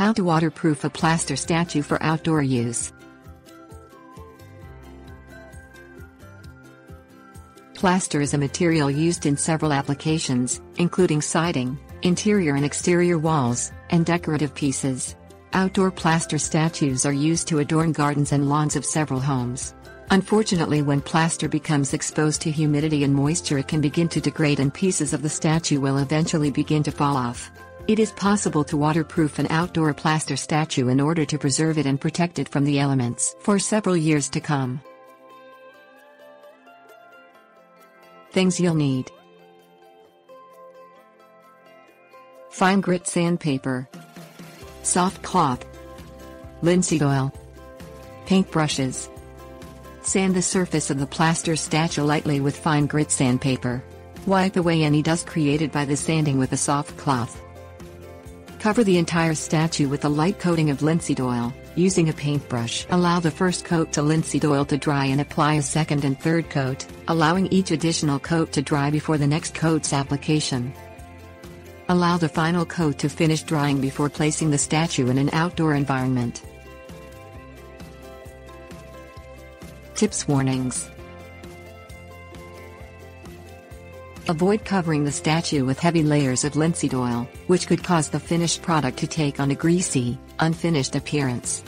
How to waterproof a plaster statue for outdoor use. Plaster is a material used in several applications, including siding, interior and exterior walls, and decorative pieces. Outdoor plaster statues are used to adorn gardens and lawns of several homes. Unfortunately, when plaster becomes exposed to humidity and moisture, it can begin to degrade and pieces of the statue will eventually begin to fall off. It is possible to waterproof an outdoor plaster statue in order to preserve it and protect it from the elements for several years to come. Things you'll need: fine grit sandpaper, soft cloth, linseed oil, paintbrushes. Sand the surface of the plaster statue lightly with fine grit sandpaper. Wipe away any dust created by the sanding with a soft cloth. Cover the entire statue with a light coating of linseed oil, using a paintbrush. Allow the first coat to linseed oil to dry and apply a second and third coat, allowing each additional coat to dry before the next coat's application. Allow the final coat to finish drying before placing the statue in an outdoor environment. Tips: warnings. Avoid covering the statue with heavy layers of linseed oil, which could cause the finished product to take on a greasy, unfinished appearance.